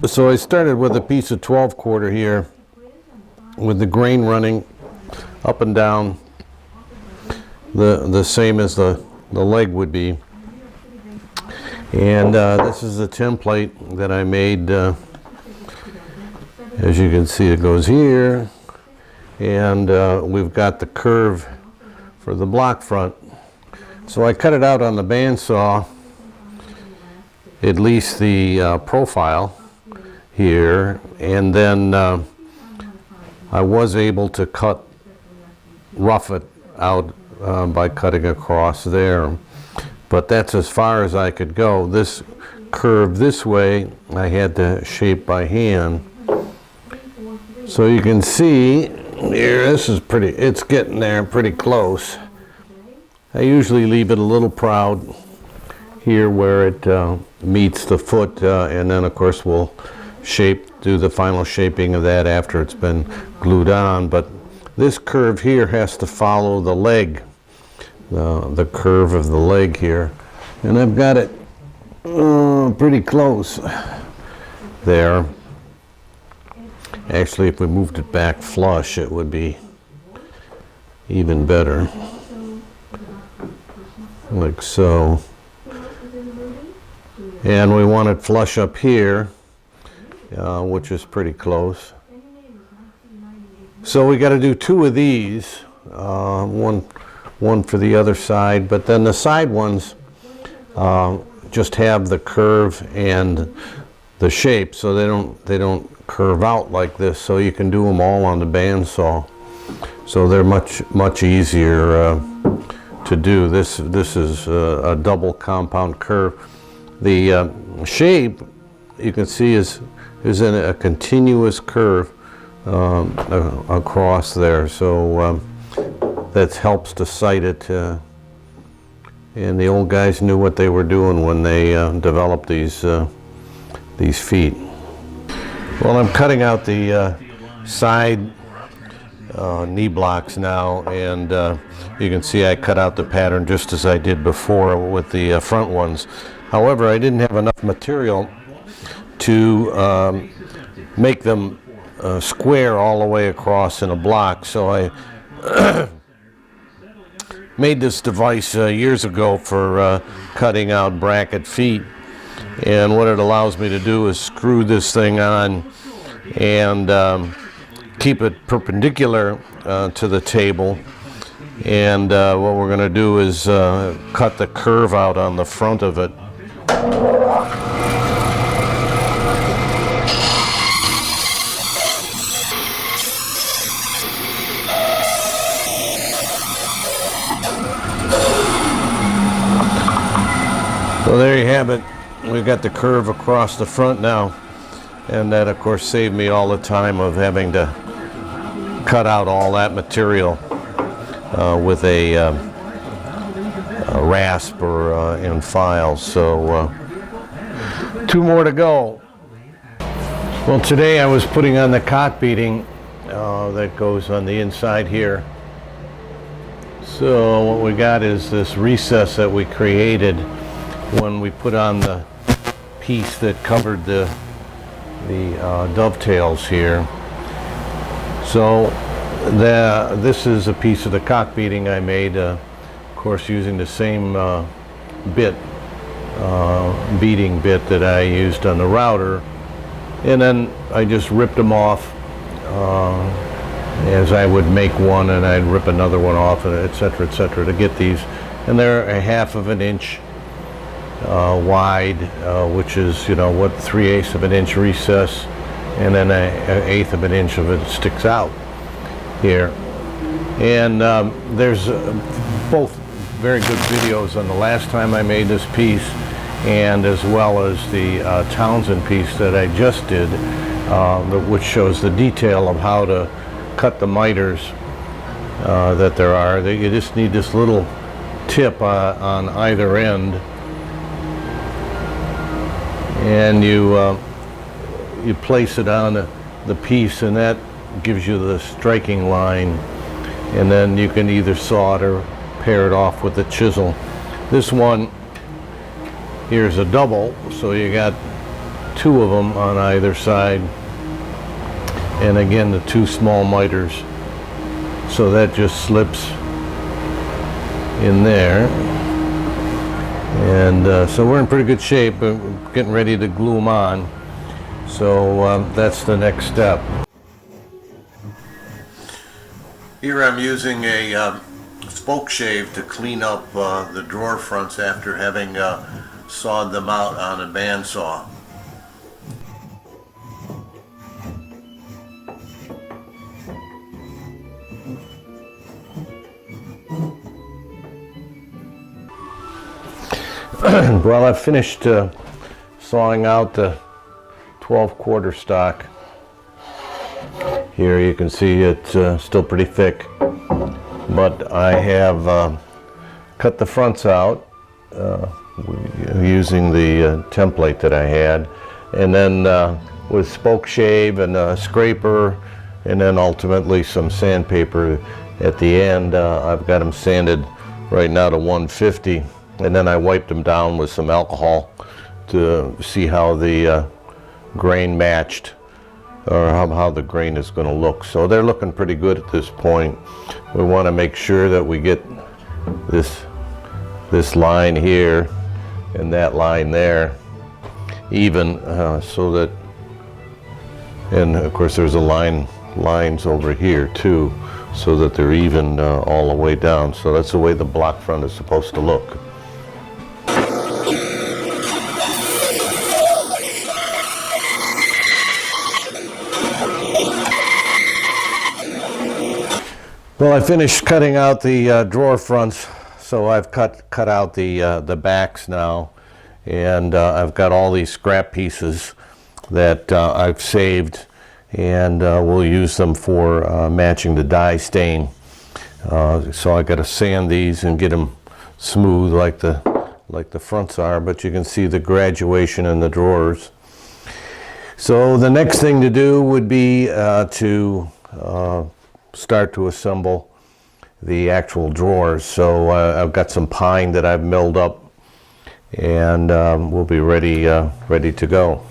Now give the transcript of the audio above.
So I started with a piece of 12-quarter here with the grain running up and down the same as the leg would be. And this is the template that I made. As you can see, it goes here, and we've got the curve for the block front. So I cut it out on the bandsaw, at least the profile here, and then I was able to rough it out by cutting across there, but that's as far as I could go. This curve this way I had to shape by hand. So you can see here, this is it's getting there pretty close. I usually leave it a little proud here where it meets the foot, and then of course we'll do the final shaping of that after it's been glued on. But this curve here has to follow the leg, the curve of the leg here, and I've got it pretty close there. Actually, if we moved it back flush, it would be even better, like so. And we want it flush up here, which is pretty close. So we got to do two of these, one for the other side, but then the side ones just have the curve and the shape, so they don't curve out like this. So you can do them all on the bandsaw. So they're much easier to do. This is a double compound curve. The shape, you can see, is in a continuous curve across there, so that helps to sight it. And the old guys knew what they were doing when they developed these feet. Well, I'm cutting out the side knee blocks now, and you can see I cut out the pattern just as I did before with the front ones. However, I didn't have enough material to make them square all the way across in a block, so I made this device years ago for cutting out bracket feet. And what it allows me to do is screw this thing on and keep it perpendicular to the table. And what we're going to do is cut the curve out on the front of it. So there you have it. We've got the curve across the front now, and that of course saved me all the time of having to cut out all that material with a rasp or in files. So two more to go. Well, today I was putting on the cock beading that goes on the inside here. So what we got is this recess that we created when we put on the piece that covered the dovetails here. So this is a piece of the cock beading I made, of course using the same beading bit that I used on the router, and then I just ripped them off as I would make one, and I'd rip another one off, and etc., to get these. And they're a half of an inch wide, which is, 3/8 of an inch recess, and then an 1/8 of an inch of it sticks out here. And there's both very good videos on the last time I made this piece, and as well as the Townsend piece that I just did, which shows the detail of how to cut the miters that there are. You just need this little tip on either end, and you place it on the piece, and that gives you the striking line, and then you can either saw it or pare it off with a chisel. This one here's a double, so you got two of them on either side, and again the two small miters, so that just slips in there. And so we're in pretty good shape, but we're getting ready to glue them on. So that's the next step. Here I'm using a spoke shave to clean up the drawer fronts after having sawed them out on a bandsaw. Well, I've finished sawing out the 12-quarter stock. Here you can see it's still pretty thick, but I have cut the fronts out using the template that I had, and then with spoke shave and a scraper, and then ultimately some sandpaper at the end. I've got them sanded right now to 150, and then I wiped them down with some alcohol to see how the grain matched, or how the grain is going to look. So they're looking pretty good at this point. We want to make sure that we get this line here and that line there even, so that, and of course there's lines over here too, so that they're even all the way down. So that's the way the block front is supposed to look. Well, I finished cutting out the drawer fronts, so I've cut out the backs now, and I've got all these scrap pieces that I've saved, and we'll use them for matching the dye stain. So I got to sand these and get them smooth like the fronts are, but you can see the graduation in the drawers. So the next thing to do would be to start to assemble the actual drawers. So I've got some pine that I've milled up, and we'll be ready to go.